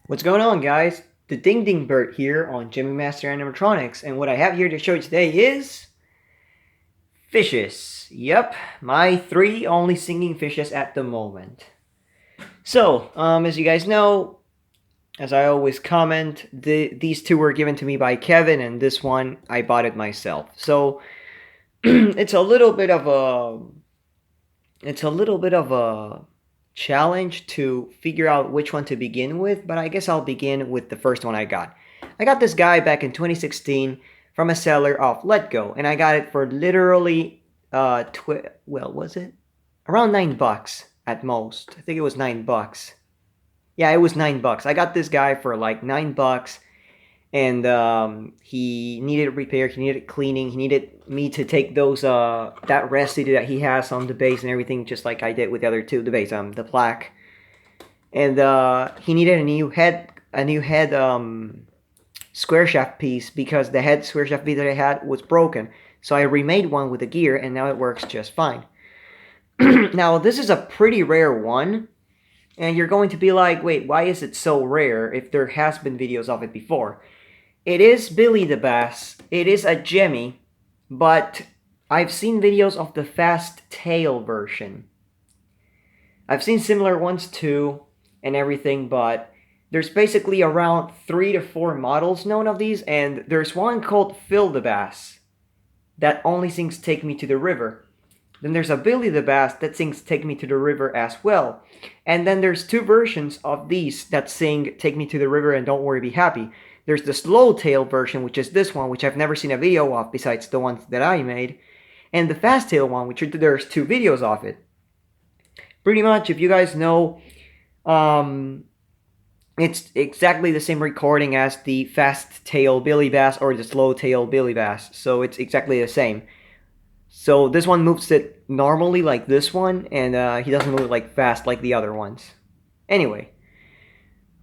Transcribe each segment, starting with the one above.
What's going on, guys? The Ding Ding Bird here on Gemmy Master Animatronics, and what I have here to show you today is fishes. Yep, my three only singing fishes at the moment. So, as you guys know, as I always comment, these two were given to me by Kevin, and this one I bought it myself. So it's a little bit of a challenge to figure out which one to begin with, but I guess I'll begin with the first one I got. I got this guy back in 2016 from a seller of Let Go, and I got it for literally, was it? Around $9 at most. I think it was $9. Yeah, it was $9. I got this guy for like $9, and he needed repair, he needed cleaning, he needed me to take those that residue that he has on the base and everything, just like I did with the other two, the base, the plaque, and he needed a new head square shaft piece because the head square shaft piece that I had was broken. So I remade one with the gear, and now it works just fine. Now this is a pretty rare one, and you're going to be like, wait, why is it so rare if there has been videos of it before? It is Billy the Bass. It is a Gemmy, but I've seen videos of the fast tail version. I've seen similar ones too and everything, but there's basically around 3 to 4 models known of these, and there's one called Phil the Bass that only sings Take Me to the River. Then there's a Billy the Bass that sings Take Me to the River as well. And then there's two versions of these that sing Take Me to the River and Don't Worry Be Happy. There's the slow tail version, which is this one, which I've never seen a video of besides the ones that I made. And the fast tail one, which there's two videos of it. Pretty much, if you guys know, it's exactly the same recording as the fast tail Billy Bass or the slow tail Billy Bass. So it's exactly the same. So this one moves it normally like this one, and he doesn't move it like fast like the other ones. Anyway,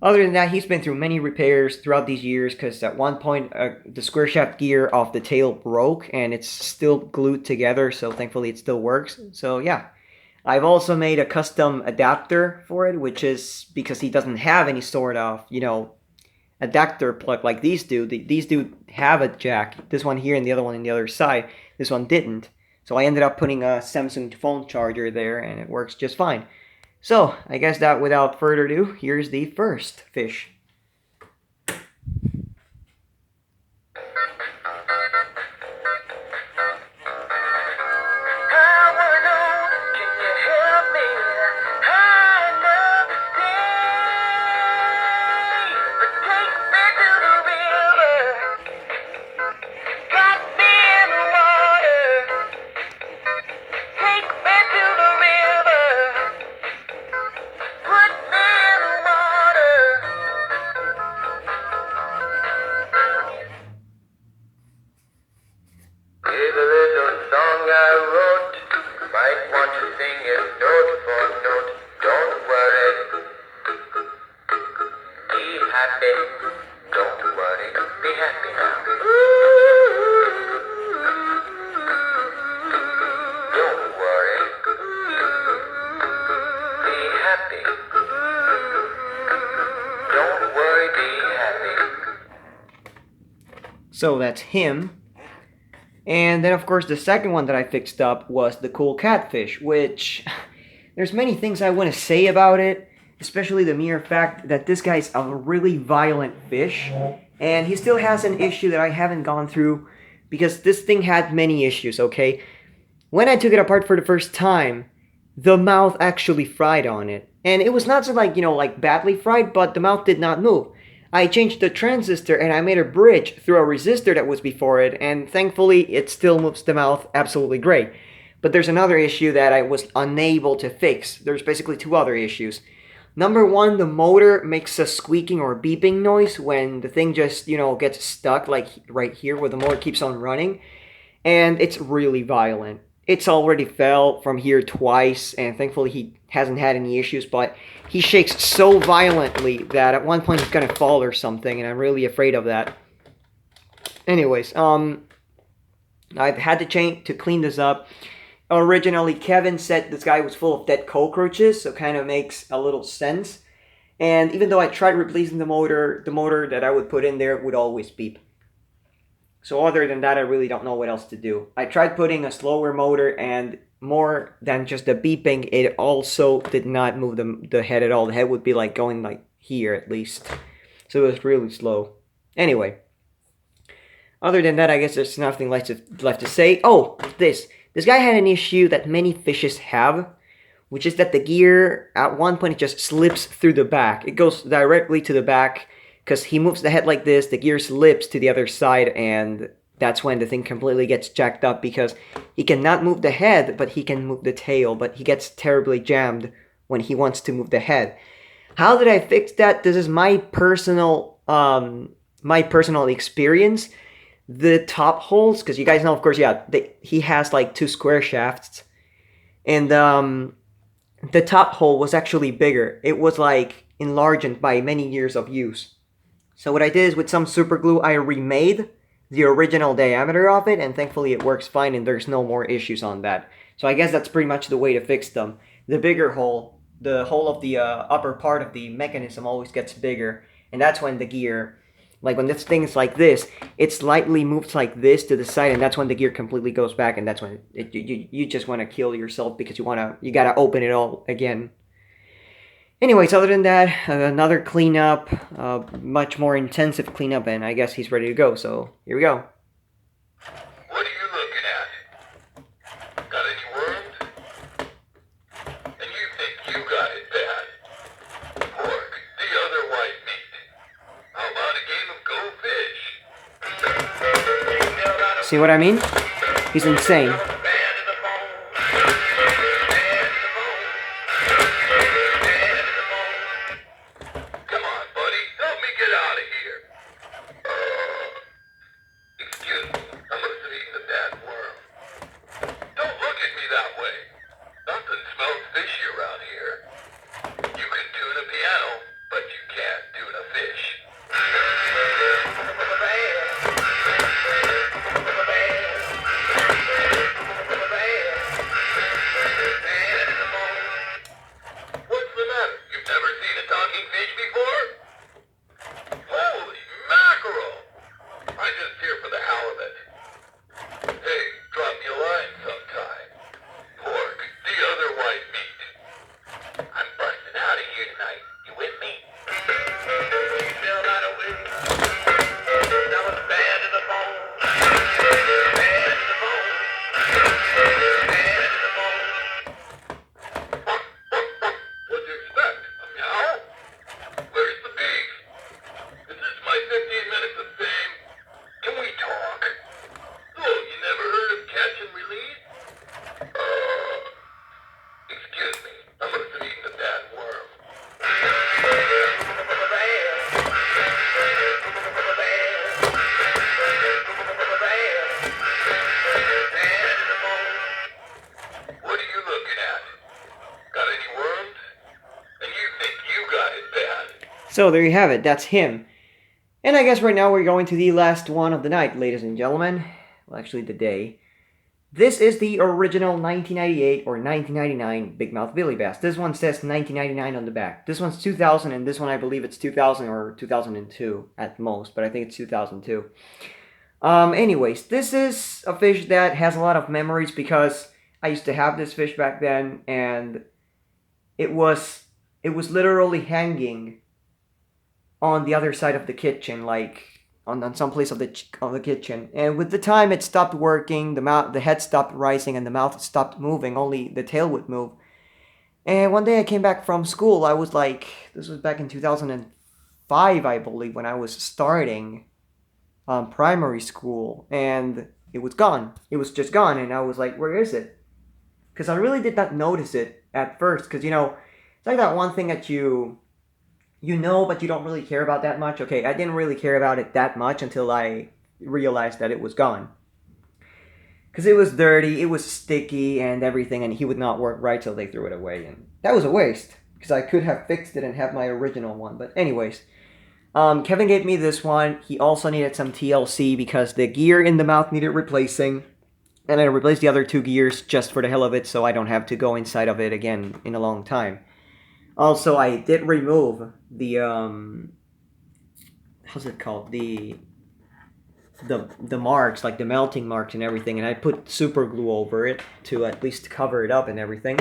other than that, he's been through many repairs throughout these years because at one point the square shaft gear of the tail broke and it's still glued together, so thankfully it still works. So yeah, I've also made a custom adapter for it, which is because he doesn't have any sort of, adapter plug like these do. These do have a jack, this one here and the other one on the other side. This one didn't. So I ended up putting a Samsung phone charger there and it works just fine. So, I guess that without further ado, here's the first fish. Here's a little song I wrote. Might want to sing it note for note. Don't worry. Be happy. Don't worry. Be happy now. Don't worry. Be happy. Don't worry. Be happy. So that's him. And then, of course, the second one that I fixed up was the cool Catfish, which there's many things I want to say about it, especially the mere fact that this guy's a really violent fish, and he still has an issue that I haven't gone through because this thing had many issues, okay? When I took it apart for the first time, the mouth actually fried on it. And it was not so like badly fried, but the mouth did not move. I changed the transistor and I made a bridge through a resistor that was before it, and thankfully it still moves the mouth absolutely great. But there's another issue that I was unable to fix. There's basically two other issues. Number one, the motor makes a squeaking or beeping noise when the thing just, gets stuck, like right here where the motor keeps on running. And it's really violent. It's already fell from here twice, and thankfully he hasn't had any issues, but he shakes so violently that at one point he's gonna fall or something, and I'm really afraid of that. Anyways, I've had to clean this up. Originally, Kevin said this guy was full of dead cockroaches, so kind of makes a little sense. And even though I tried replacing the motor that I would put in there would always beep. So other than that, I really don't know what else to do. I tried putting a slower motor, and more than just the beeping, it also did not move the head at all. The head would be like going like here at least. So it was really slow. Anyway, other than that, I guess there's nothing left to say. Oh, this guy had an issue that many fishes have, which is that the gear at one point it just slips through the back. It goes directly to the back because he moves the head like this, the gear slips to the other side, and that's when the thing completely gets jacked up because he cannot move the head, but he can move the tail, but he gets terribly jammed when he wants to move the head. How did I fix that? This is my personal experience. The top holes, because you guys know, of course, yeah, he has like 2 square shafts, and the top hole was actually bigger. It was like enlarged by many years of use. So what I did is with some super glue, I remade the original diameter of it, and thankfully it works fine and there's no more issues on that. So I guess that's pretty much the way to fix them. The bigger hole, the hole of the upper part of the mechanism always gets bigger, and that's when the gear, like when this thing is like this, it slightly moves like this to the side, and that's when the gear completely goes back, and that's when you just want to kill yourself because you gotta open it all again. Anyways, other than that, another cleanup, much more intensive cleanup, and I guess he's ready to go, so here we go. What are you looking at? Got any worms? And you think you got it bad? Pork, the other white meat. How about a game of go fish? See what I mean? He's insane. So there you have it, that's him. And I guess right now we're going to the last one of the night, ladies and gentlemen. Well, actually the day. This is the original 1998 or 1999 Big Mouth Billy Bass. This one says 1999 on the back. This one's 2000, and this one I believe it's 2000 or 2002 at most, but I think it's 2002. Anyways, this is a fish that has a lot of memories because I used to have this fish back then, and it was literally hanging on the other side of the kitchen, like on some place of the kitchen. And with the time, it stopped working. The head stopped rising, and the mouth stopped moving. Only the tail would move. And one day I came back from school. I was like, this was back in 2005, I believe, when I was starting primary school, and it was gone. It was just gone, and I was like, where is it? Because I really did not notice it at first. Because it's like that one thing that you know, but you don't really care about that much. Okay, I didn't really care about it that much until I realized that it was gone. Because it was dirty, it was sticky and everything, and he would not work right till they threw it away. And that was a waste, because I could have fixed it and have my original one. But anyways, Kevin gave me this one. He also needed some TLC because the gear in the mouth needed replacing. And I replaced the other 2 gears just for the hell of it, so I don't have to go inside of it again in a long time. Also, I did remove the how's it called, the marks, like the melting marks and everything, and I put super glue over it to at least cover it up and everything.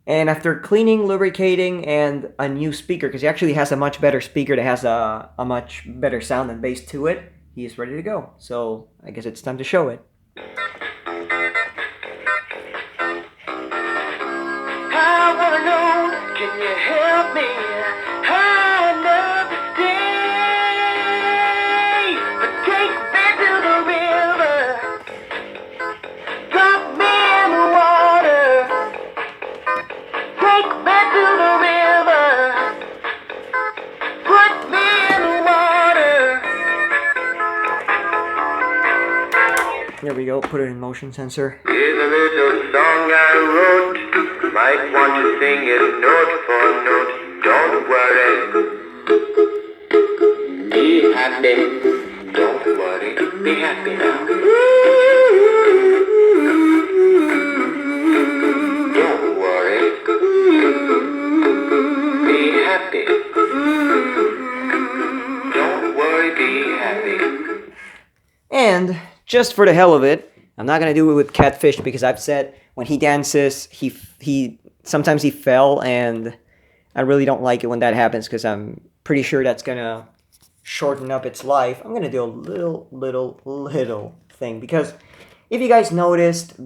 And after cleaning, lubricating, and a new speaker, because he actually has a much better speaker that has a much better sound and bass to it, he is ready to go. So I guess it's time to show it. I wanna know, can you help me? I love to stay, but take me to the river, drop me in the water, take me to the river, put me in the water. There we go, put it in motion sensor. Here's a little song I wrote. Might want to sing it note for note. Don't worry. Be happy. Don't worry. Be happy now. Don't worry. Be happy. Don't worry. Be happy. And just for the hell of it, I'm not gonna do it with Catfish because I've said when he dances, he sometimes he fell, and I really don't like it when that happens because I'm pretty sure that's gonna shorten up its life. I'm gonna do a little thing because if you guys noticed,